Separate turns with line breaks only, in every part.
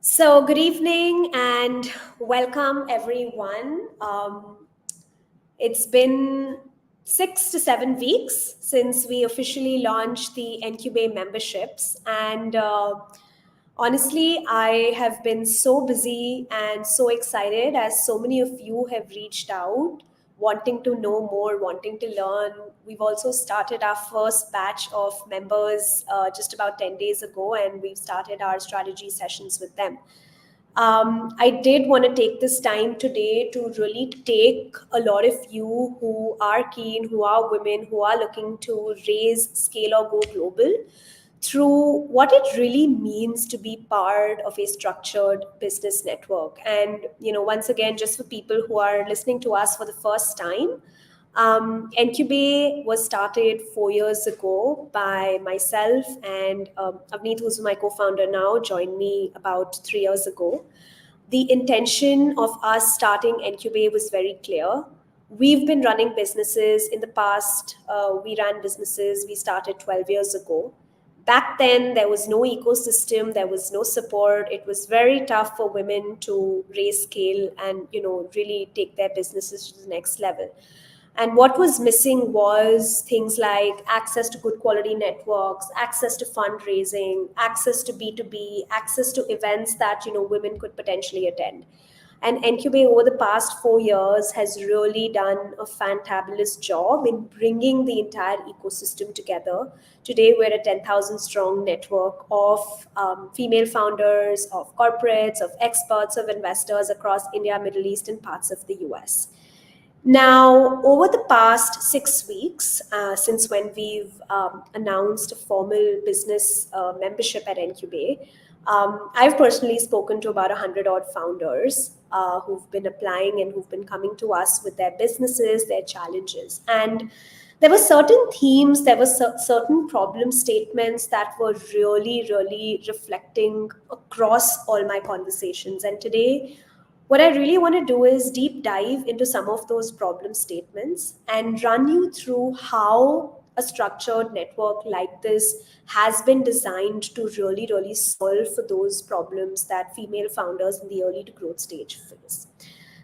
Good evening and welcome everyone. It's been 6 to 7 weeks since we officially launched the NQBA memberships, and honestly, I have been so busy and so excited as so many of you have reached out, wanting to know more, wanting to learn. We've also started our first batch of members just about 10 days ago, and we've started our strategy sessions with them. I did want to take this time today to really take a lot of you who are keen, who are women, who are looking to raise, scale, or go global through what it really means to be part of a structured business network. And, once again, just for people who are listening to us for the first time, Ncubate was started 4 years ago by myself and Avneet, who's my co-founder now, joined me about 3 years ago. The intention of us starting Ncubate was very clear. We've been running businesses in the past. We ran businesses. We started 12 years ago. Back then, there was no ecosystem. There was no support. It was very tough for women to raise scale and really take their businesses to the next level. And what was missing was things like access to good quality networks, access to fundraising, access to B2B, access to events that women could potentially attend. And Ncubate over the past 4 years has really done a fantabulous job in bringing the entire ecosystem together. Today, we're a 10,000 strong network of female founders, of corporates, of experts, of investors across India, Middle East, and parts of the US. Now, over the past 6 weeks, since when we've announced a formal business membership at Ncubate, I've personally spoken to about 100 odd founders who've been applying and who've been coming to us with their businesses, their challenges. And there were certain themes, there were certain problem statements that were really, really reflecting across all my conversations. And today, what I really want to do is deep dive into some of those problem statements and run you through how a structured network like this has been designed to really, really solve for those problems that female founders in the early to growth stage face.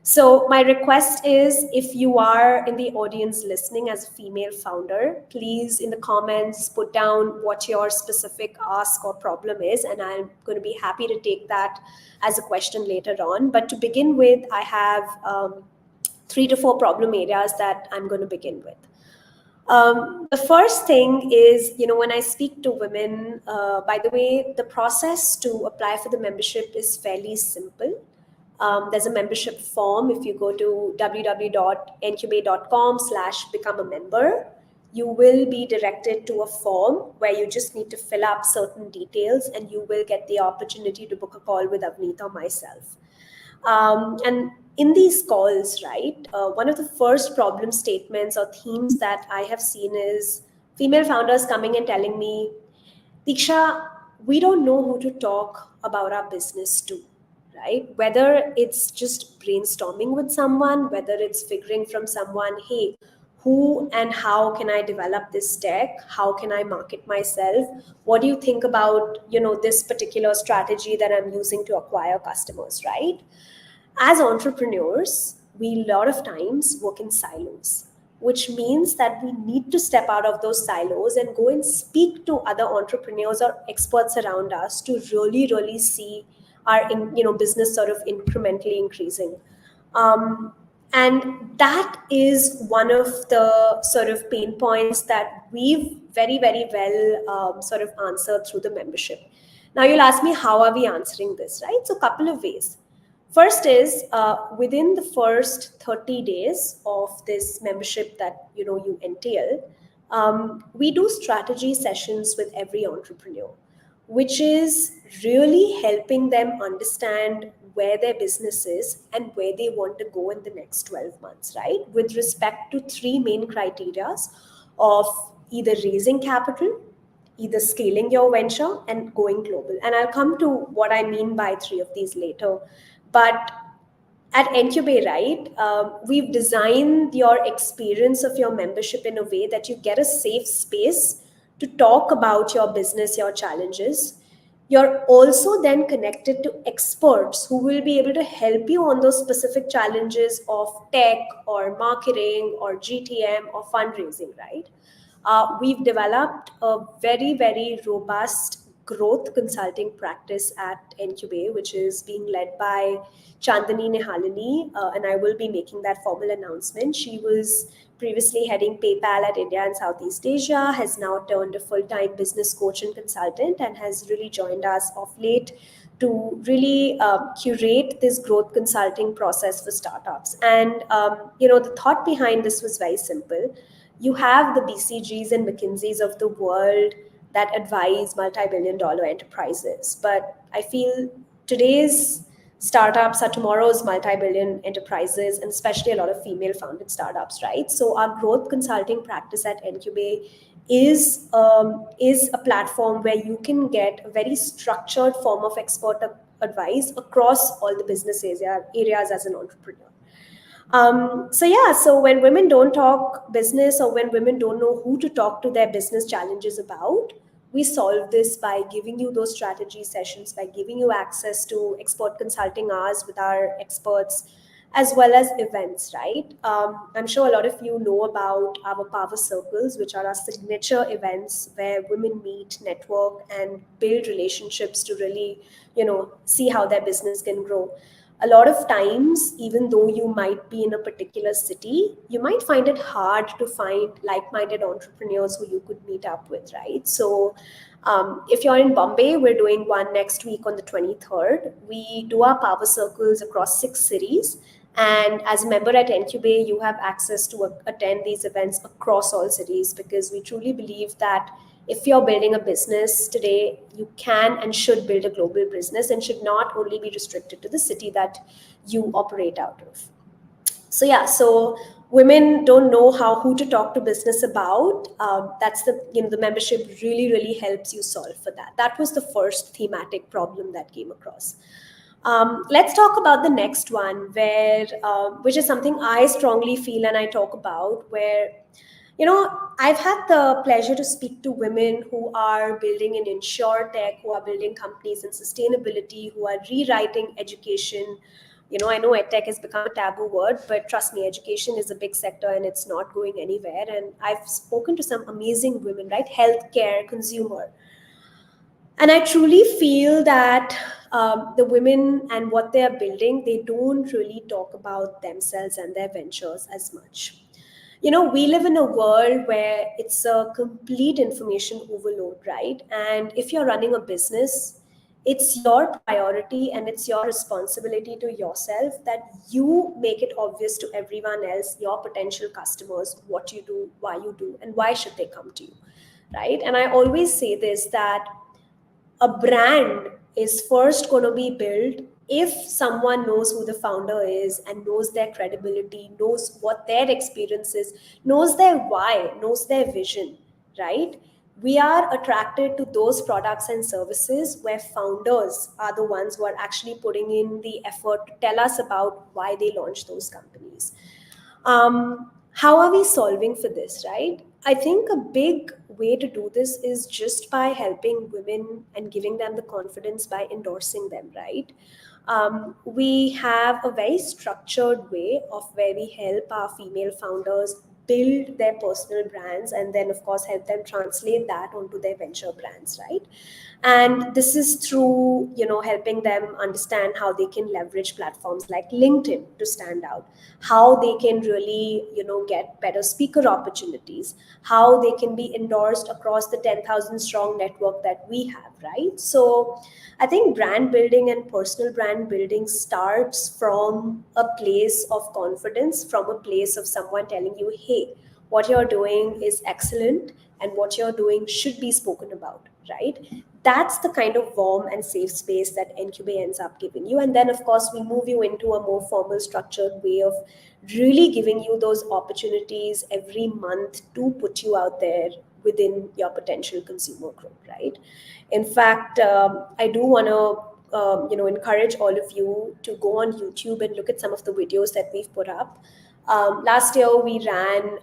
So, my request is if you are in the audience listening as a female founder, please in the comments put down what your specific ask or problem is, and I'm going to be happy to take that as a question later on. But to begin with, I have 3 to 4 problem areas that I'm going to begin with. The first thing is, when I speak to women, by the way, the process to apply for the membership is fairly simple. There's a membership form. If you go to www.ncubate.com/become a member, you will be directed to a form where you just need to fill up certain details and you will get the opportunity to book a call with Avneet or myself. And in these calls, right, one of the first problem statements or themes that I have seen is female founders coming and telling me, Diksha, we don't know who to talk about our business to. Right? Whether it's just brainstorming with someone, whether it's figuring from someone, hey, who and how can I develop this tech? How can I market myself? What do you think about, this particular strategy that I'm using to acquire customers, right? As entrepreneurs, we a lot of times work in silos, which means that we need to step out of those silos and go and speak to other entrepreneurs or experts around us to really, really see our business sort of incrementally increasing. And that is one of the sort of pain points that we've very, very well sort of answered through the membership. Now you'll ask me, how are we answering this, right? So a couple of ways. First is within the first 30 days of this membership that you entail, we do strategy sessions with every entrepreneur, which is really helping them understand where their business is and where they want to go in the next 12 months, right? With respect to 3 main criteria of either raising capital, either scaling your venture, and going global. And I'll come to what I mean by 3 of these later. But at Ncubate, right, we've designed your experience of your membership in a way that you get a safe space to talk about your business, your challenges. You're also then connected to experts who will be able to help you on those specific challenges of tech or marketing or GTM or fundraising, right? We've developed a very, very robust growth consulting practice at Ncubate, which is being led by Chandani Nehalini, and I will be making that formal announcement. She was previously heading PayPal at India and Southeast Asia, has now turned a full-time business coach and consultant, and has really joined us of late to really curate this growth consulting process for startups. And the thought behind this was very simple. You have the BCGs and McKinseys of the world that advise multi-billion dollar enterprises, but I feel today's startups are tomorrow's multi-billion enterprises, and especially a lot of female founded startups, right? So our growth consulting practice at Ncubate is a platform where you can get a very structured form of expert advice across all the areas as an entrepreneur. So when women don't talk business, or when women don't know who to talk to their business challenges about, we solve this by giving you those strategy sessions, by giving you access to expert consulting hours with our experts, as well as events, right? I'm sure a lot of you know about our power circles, which are our signature events where women meet, network, and build relationships to really, see how their business can grow. A lot of times, even though you might be in a particular city, you might find it hard to find like-minded entrepreneurs who you could meet up with, right? So if you're in Bombay, we're doing one next week on the 23rd. We do our power circles across 6 cities. And as a member at Ncubate, you have access to attend these events across all cities, because we truly believe that if you're building a business today, you can and should build a global business, and should not only be restricted to the city that you operate out of. So women don't know who to talk to business about. That's the membership really helps you solve for that. That was the first thematic problem that came across. Let's talk about the next one, which is something I strongly feel and I talk about, where I've had the pleasure to speak to women who are building in insure tech, who are building companies in sustainability, who are rewriting education. I know edtech has become a taboo word, but trust me, education is a big sector and it's not going anywhere. And I've spoken to some amazing women, right? Healthcare, consumer. And I truly feel that the women and what they are building, they don't really talk about themselves and their ventures as much. We live in a world where it's a complete information overload, right? And if you're running a business, it's your priority and it's your responsibility to yourself that you make it obvious to everyone else, your potential customers, what you do, why you do, and why should they come to you, right? And I always say this, that a brand is first going to be built if someone knows who the founder is and knows their credibility, knows what their experience is, knows their why, knows their vision, right? We are attracted to those products and services where founders are the ones who are actually putting in the effort to tell us about why they launched those companies. How are we solving for this, right? I think a big way to do this is just by helping women and giving them the confidence by endorsing them, right? We have a very structured way of where we help our female founders build their personal brands, and then of course help them translate that onto their venture brands, right? And this is through helping them understand how they can leverage platforms like LinkedIn to stand out, how they can really get better speaker opportunities, how they can be endorsed across the 10,000 strong network that we have, right? So I think brand building and personal brand building starts from a place of confidence, from a place of someone telling you, hey, what you're doing is excellent and what you're doing should be spoken about, right? That's the kind of warm and safe space that Ncubate ends up giving you. And then, of course, we move you into a more formal, structured way of really giving you those opportunities every month to put you out there within your potential consumer group, right? In fact, I do want to encourage all of you to go on YouTube and look at some of the videos that we've put up. Last year, we ran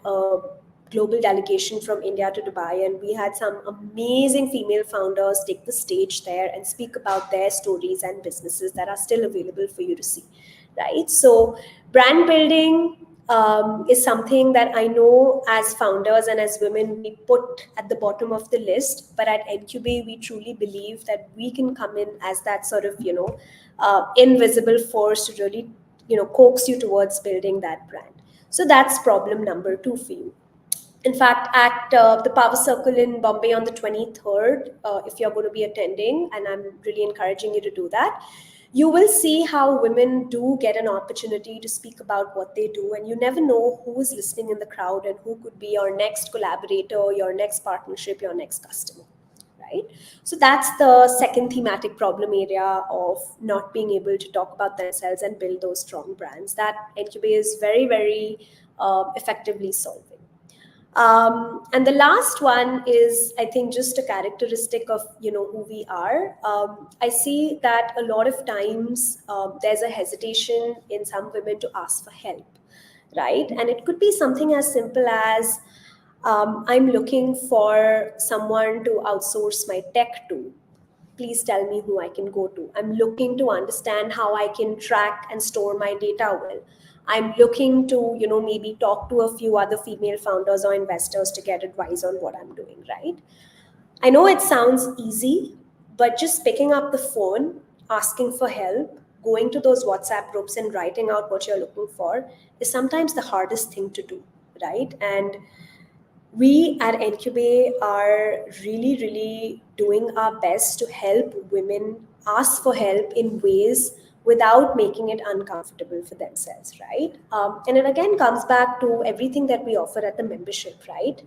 global delegation from India to Dubai, and we had some amazing female founders take the stage there and speak about their stories and businesses that are still available for you to see, right? So, brand building is something that I know as founders and as women we put at the bottom of the list, but at NQB we truly believe that we can come in as that sort of invisible force to really coax you towards building that brand. So that's problem number two for you. In fact, at the Power Circle in Bombay on the 23rd, if you're going to be attending, and I'm really encouraging you to do that, you will see how women do get an opportunity to speak about what they do. And you never know who is listening in the crowd and who could be your next collaborator, your next partnership, your next customer. Right? So that's the second thematic problem area of not being able to talk about themselves and build those strong brands that Incubate is very, very effectively solving. And the last one is, I think, just a characteristic of who we are. I see that a lot of times there's a hesitation in some women to ask for help, right? And it could be something as simple as I'm looking for someone to outsource my tech to. Please tell me who I can go to. I'm looking to understand how I can track and store my data well. I'm looking to, maybe talk to a few other female founders or investors to get advice on what I'm doing, right? I know it sounds easy, but just picking up the phone, asking for help, going to those WhatsApp groups and writing out what you're looking for is sometimes the hardest thing to do, right? And we at Incubate are really, really doing our best to help women ask for help in ways without making it uncomfortable for themselves, right? And it again comes back to everything that we offer at the membership, right?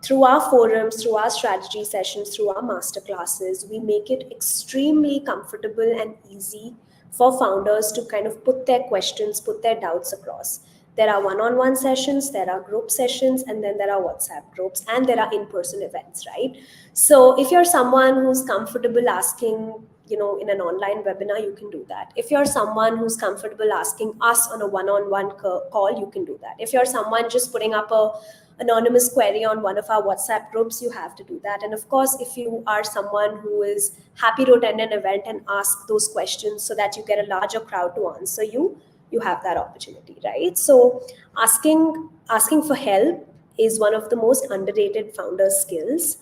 Through our forums, through our strategy sessions, through our master classes, we make it extremely comfortable and easy for founders to kind of put their questions, put their doubts across. There are one-on-one sessions, there are group sessions, and then there are WhatsApp groups, and there are in-person events, right? So if you're someone who's comfortable asking, in an online webinar, you can do that. If you're someone who's comfortable asking us on a one-on-one call, you can do that. If you're someone just putting up a anonymous query on one of our WhatsApp groups, you have to do that. And of course, if you are someone who is happy to attend an event and ask those questions so that you get a larger crowd to answer you, you have that opportunity, right? So asking for help is one of the most underrated founder skills.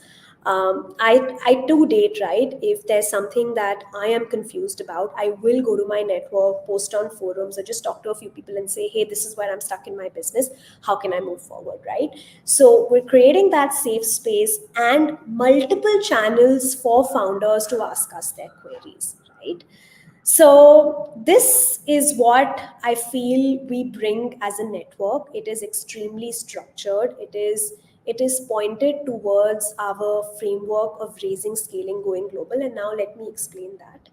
I do date, right? If there's something that I am confused about, I will go to my network, post on forums, or just talk to a few people and say, hey, this is where I'm stuck in my business. How can I move forward, right? So we're creating that safe space and multiple channels for founders to ask us their queries, right? So this is what I feel we bring as a network. It is extremely structured. It is pointed towards our framework of raising, scaling, going global. And now let me explain that.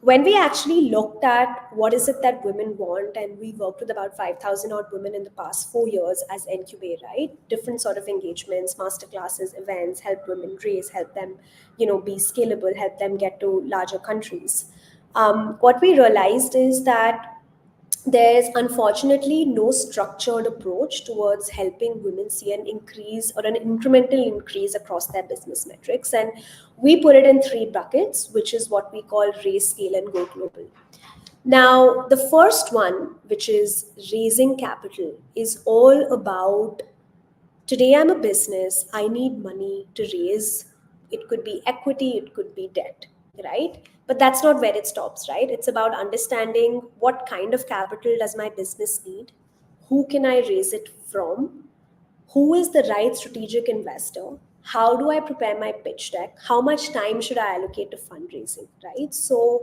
When we actually looked at what is it that women want, and we worked with about 5,000 odd women in the past 4 years as Incubate, right? Different sort of engagements, masterclasses, events, help women raise, help them, be scalable, help them get to larger countries. What we realized is that there's unfortunately no structured approach towards helping women see an increase or an incremental increase across their business metrics. And we put it in three buckets, which is what we call raise, scale, and go global. Now, the first one, which is raising capital, is all about today I'm a business, I need money to raise. It could be equity, it could be debt, right? But that's not where it stops, right? It's about understanding what kind of capital does my business need? Who can I raise it from? Who is the right strategic investor? How do I prepare my pitch deck? How much time should I allocate to fundraising, right? So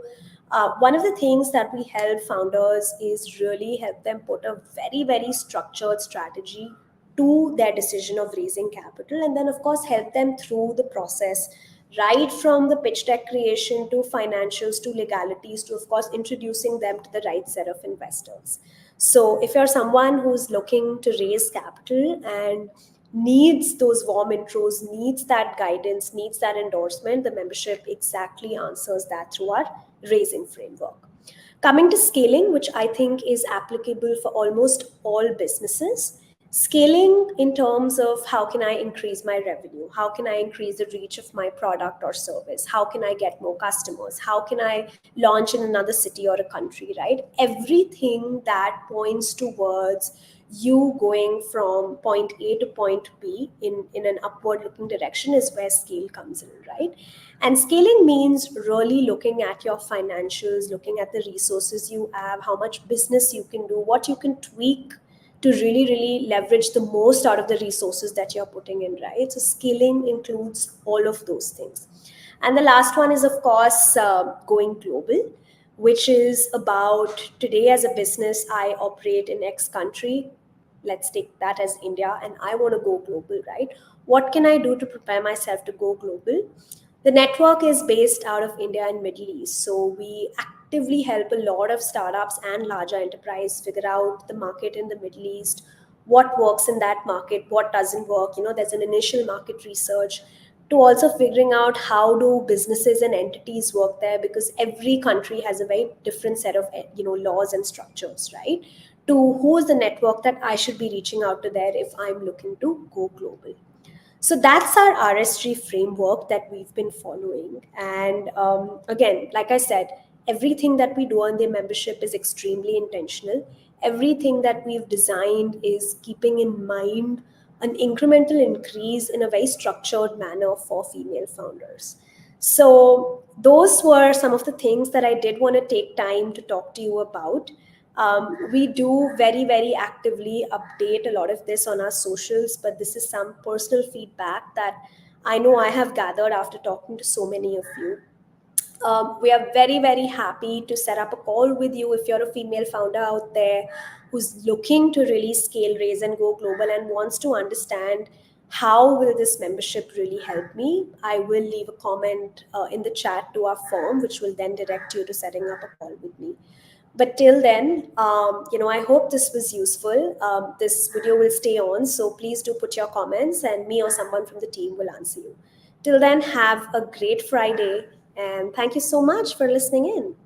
one of the things that we help founders is really help them put a very, very structured strategy to their decision of raising capital, and then of course help them through the process, right from the pitch deck creation to financials to legalities to of course introducing them to the right set of investors. So if you're someone who's looking to raise capital and needs those warm intros, needs that guidance, needs that endorsement, the membership exactly answers that through our raising framework. Coming to scaling, which I think is applicable for almost all businesses, Scaling in terms of how can I increase my revenue? How can I increase the reach of my product or service? How can I get more customers? How can I launch in another city or a country, right? Everything that points towards you going from point A to point B in an upward looking direction is where scale comes in, right? And scaling means really looking at your financials, looking at the resources you have, how much business you can do, what you can tweak to really leverage the most out of the resources that you're putting in, right? So scaling includes all of those things. And the last one is, of course, going global, which is about today as a business I operate in X country. Let's take that as India, and I want to go global, right? What can I do to prepare myself to go global? The network is based out of India and Middle East. So we actively help a lot of startups and larger enterprise figure out the market in the Middle East, what works in that market, what doesn't work. There's an initial market research to also figuring out how do businesses and entities work there, because every country has a very different set of laws and structures, right? To who is the network that I should be reaching out to there if I'm looking to go global. So that's our RSG framework that we've been following. And again, like I said, everything that we do on the membership is extremely intentional. Everything that we've designed is keeping in mind an incremental increase in a very structured manner for female founders. So, those were some of the things that I did want to take time to talk to you about. We do very actively update a lot of this on our socials, but this is some personal feedback that I know I have gathered after talking to so many of you. We are very happy to set up a call with you if you're a female founder out there who's looking to really scale, raise, and go global and wants to understand how will this membership really help me. I will leave a comment in the chat to our form, which will then direct you to setting up a call with me. But till then, I hope this was useful. This video will stay on, so please do put your comments and me or someone from the team will answer you. Till then, have a great Friday, and thank you so much for listening in.